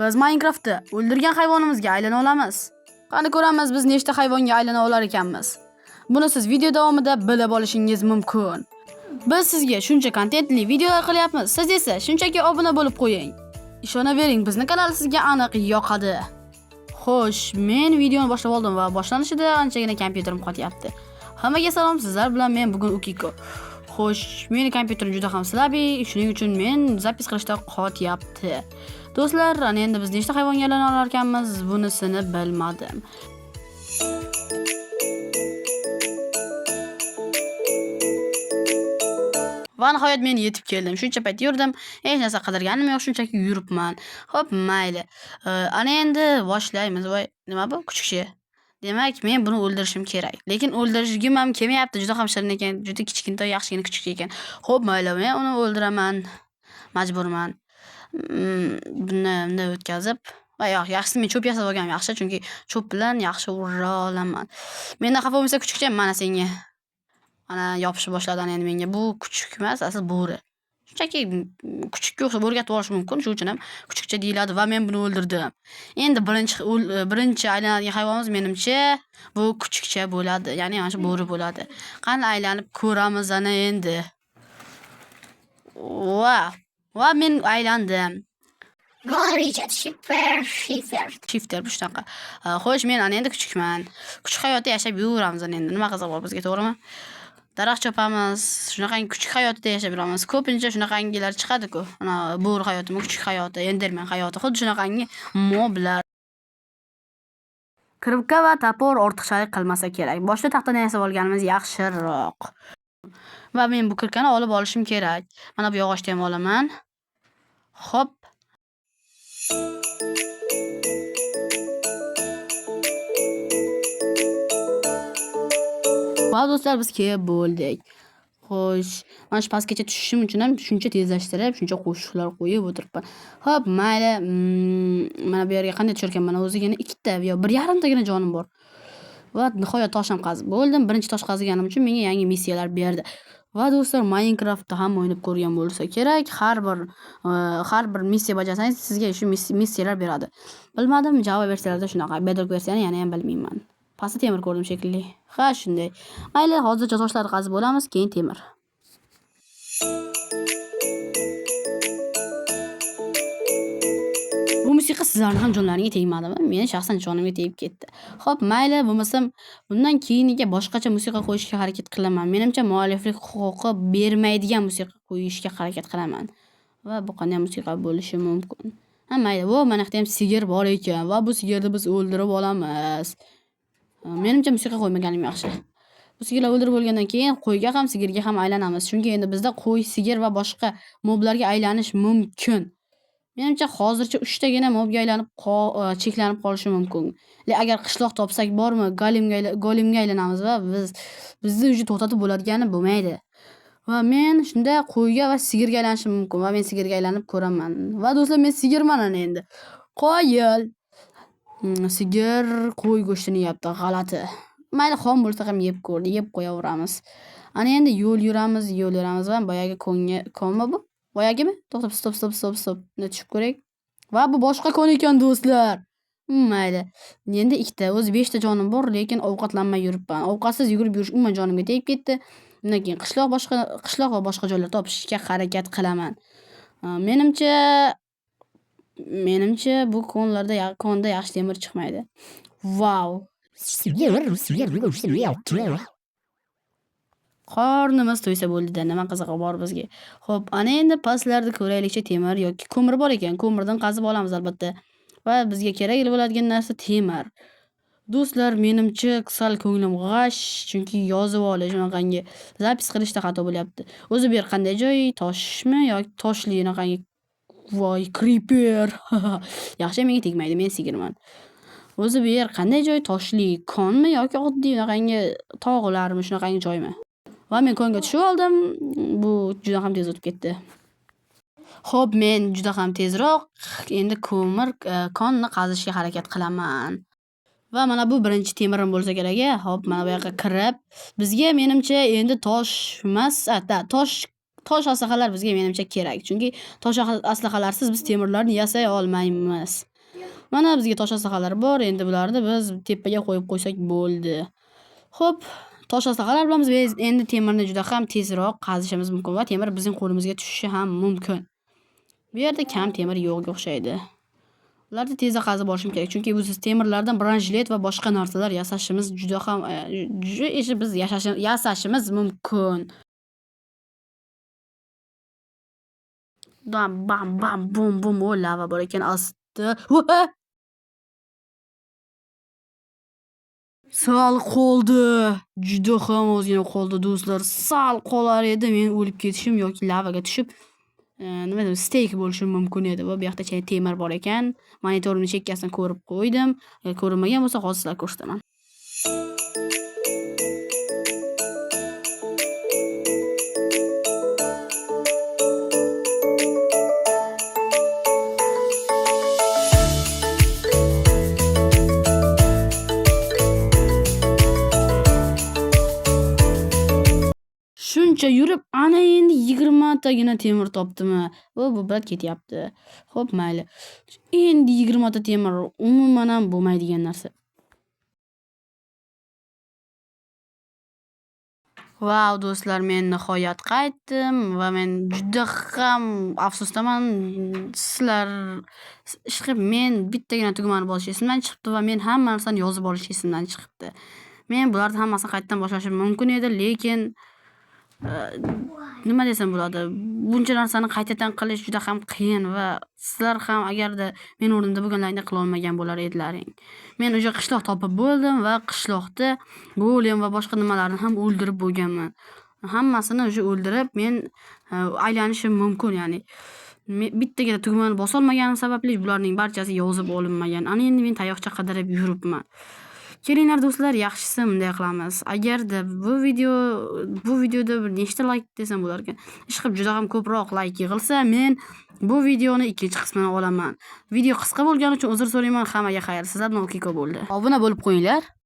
Biz Minecraftda o'ldirgan hayvonimizga aylana olamiz. Qani ko'ramiz biz nechta hayvonga aylana olar ekanmiz. Buni siz video davomida bilib olishingiz mumkin. Biz sizga shuncha kontentli videolar qilyapmiz. Siz esa shunchaki obuna bo'lib qo'ying. Ishonavering, bizning kanal sizga aniq yoqadi. Xo'sh, men videoni boshlab oldim va boshlanishida anchagina kompyuterim qotyapti. Hammaga salom, sizlar bilan men bugun Ukiko. Xo'sh, meni kompyuterim juda ham slabiy, shuning uchun men zapis qilishda qotyapti. Do'stlar, ana endi biz nechta hayvonga aylana olar ekanmiz, bunisini bilmadim. Va nihoyat men yetib keldim. Shuncha payt yurdim, hech narsa qidirganim yo'q, shunchaki yuribman. Xo'p, mayli. Ana endi boshlaymiz. Voy, nima bu? Kuchukcha. Demak, men buni o'ldirishim kerak. Lekin o'ldirishim ham kelmayapti. Juda ham shirin ekan, juda kichkintoy, yaxshigina kuchukcha ekan. Xo'p, mayli, men uni o'ldiraman. Majburman. Bunday o'tkazib, va yaxshisi men cho'p yasab olganim yaxshi, chunki cho'p bilan yaxshi ura olaman. Mendan xafa bo'lmasa kuchukcha, mana senga. Ana yopishib boshladi ana endi menga. Bu kuchuk emas, asl bo'ri. Shunchaki kuchukka o'xshab o'rgatib olish mumkin, shuning uchun ham kuchukcha deyiladi va men buni o'ldirdim. Endi birinchi aylanadigan hayvonimiz menimcha bu kuchukcha bo'ladi, ya'ni mana shu bo'ri bo'ladi. Qani aylanib ko'ramiz ana endi. Va men aylandim. Shifter bu shunaqa. Xo'sh, men ana endi kuchukman. Kuchuk hayotda yashab yuramiz ana endi. Nima qiziq bor bizga, to'g'rimi? Daraxt chopamiz, shunaqangi kuchuk hayotda yashab yuramiz. Ko'pincha shunaqangilar chiqadi-ku. Ana bo'ri hayotimi, kuchuk hayoti, enderman hayoti, xuddi shunaqangi moblar. Kiribka va tapor ortiqchalik qilmasa kerak. Boshda taxtadan yasab olganimiz yaxshiroq. Va men bu kirkani olib olishim kerak. Mana bu yog'ochni ham olaman. Xo'p. Va do'stlar, biz kelib bo'ldik. Xo'sh, mana shu pastgacha tushishim uchun ham shuncha tezlashtirib, shuncha qo'shiqlar qo'yib o'tiribman. Xo'p, mayli. Mana bu yerga qanday tushar ekanman? O'zigina 2 ta yo 1,5 tagina jonim bor. Va nihoyat tosh ham qazib bo'ldim. Birinchi tosh qaziganim uchun menga yangi missiyalar berdi. Va do'stlar, Minecraftda ham o'ynab ko'rgan bo'lsa kerak, har bir missiya bajarsangiz sizga shu missiyalar beradi. Bilmadim, Java versiyalarida shunaqa, Bedrock versiyani yana ham bilmayman. Pastda temir ko'rdim shekilli. Ha, shunday. Mayli, hozircha toshlarni qazib olamiz, keyin temir. Bu musiqa sizlarning ham jonlaringizga tegmadimi? Meni shaxsan jonimga tegib ketdi. Xo'p, mayli, bo'lmasam bundan keyiniga boshqacha musiqa qo'yishga harakat qilaman. Menimcha mualliflik huquqi bermaydigan musiqa qo'yishga harakat qilaman. Va bu qanday musiqa bo'lishi mumkin? Ha, mayli, mana yoqda ham sigir bor ekan va bu sigirni biz o'ldirib olamiz. Menimcha musiqa qo'ymaganim yaxshi. Bu sigirlar o'ldirib bo'lgandan keyin qo'yga ham, sigirga ham aylanamiz. Chunki endi bizda qo'y, sigir va boshqa moblarga aylanish mumkin. Menimcha hozircha 3 tagina mobga aylanib cheklanib qolishi mumkin. Agar qishloq topsak bormi, golemga aylanamiz va bizni уже to'xtatib bo'ladigani bo'lmaydi. Va men shunda qo'yga va sigirga aylanishim mumkin va men sigirga aylanib ko'raman. Va do'stlar, men sigirman ana endi. Qoyil. Sigir qo'y go'shtini yeyapti, g'alati. Mayli, xom bo'lsa ham yeb qo'yaveramiz. Ana endi yo'l yuramiz va boyagi konmi bu? Boyagimi? To'xtab, stop. Ne tushib ko'rak. Va bu boshqa kon ekan do'stlar. Mayli. Endi 2 ta, o'zi 5 ta jonim bor, lekin ovqatlanmay yuribman. Ovqatsiz yugurib yurish umuman jonimga tegib ketdi. Undan keyin qishloq va boshqa joylar topishga harakat qilaman. Menimcha bu konda yaxshi temir chiqmaydi. Wow. Qornimiz to'ysa bo'ldi-da, nima qizig'i bor bizga. Xo'p, ana endi pastlarda ko'raylikcha temir yoki ko'mir bor ekan. Ko'mirdan qazib olamiz albatta. Va bizga kerak bo'ladigan narsa temir. Do'stlar, menimcha sal ko'nglim g'ash, chunki yozib olish shunaqangi zapis qilishda xato bo'lyapti. O'zi bu yer qanday joy? Toshmi yoki toshli shunaqangi? Voy, creeper. Yaxshi, menga tegmaydi, men sigirman. O'zi bu yer qanday joy? Toshli konmi yoki oddiy shunaqangi tog'larmi, shunaqangi joymi? Va men konga tushib oldim. Bu juda ham tez o'tib ketdi. Xo'p, men juda ham tezroq endi konni qazishga harakat qilaman. Va mana bu birinchi temirim bo'lsa kerak. Xo'p, mana bu yoqqa kirib, bizga menimcha endi tosh emas, tosh aslahalar bizga menimcha kerak. Chunki tosh aslahalarsiz biz temirlarni yasay olmaymiz. Mana bizga tosh aslahalar bor. Endi bularni biz tepaga qo'yib qo'ysak bo'ldi. Xo'p, tosh aslahalar bilan biz endi temirni juda ham tezroq qazishimiz mumkin va temir bizning qo'limizga tushishi ham mumkin. Bu yerda kam temir yo'qga o'xshaydi. Ularni tezda qazib olishim kerak, chunki biz temirlardan branjilet va boshqa narsalar yasashimiz juda ham biz yasashimiz mumkin. Bam bam bam bum bum o lava bor ekan asti. Sal qoldi. Juda ham ozgina qoldi do'stlar. Sal qolar edi men o'lib ketishim yoki lavaga tushib nima deydi, steyk bo'lishim mumkin edi. Va bu yoqda temir bor ekan. Monitorimni chekkasidan ko'rib qo'ydim. Ko'rinmagan bo'lsa hozir sizlarga ko'rsataman. Shuncha yurib ana endi 20 tagina temir topdimi? Bu bilan ketyapti. Xo'p, mayli. Endi 20 ta temir umuman ham bo'lmaydigan narsa. Vau do'stlar, men nihoyat qaytdim va men juda ham afsusdaman. Sizlar ishqib men bittagina tugmani bosish esimdan chiqibdi va men hamma narsani yozib olish esimdan chiqibdi. Men bularni hammasini qaytadan boshlashim mumkin edi, lekin nima desam bo'ladi? Buncha narsani qaytadan qilish juda ham qiyin va sizlar ham agarda men o'rnimda bo'lganlaringda qila olmagan bo'lar edilaring. Men o'sha qishloq topib bo'ldim va qishloqda golem va boshqa nimalarni ham o'ldirib bo'lganman. Hammasini o'sha o'ldirib men aylanishim mumkin, ya'ni bittagina tugmani bosa olmaganim sababli bularning barchasi yozib olinmagan. Ana endi men tayoqcha qidirib yuribman. Kelinglar do'stlar, yaxshisi bunday qilamiz. Agarda bu videoda bir nechta like desam bo'lar ekan. Ishqib juda ham ko'proq like yig'ilsa, men bu videoni ikkinchi qismini olaman. Video qisqa bo'lgani uchun uzr so'rayman. Hammaga xayr. Sizlar bilan Okiko bo'ldi. Obuna bo'lib qo'yinglar.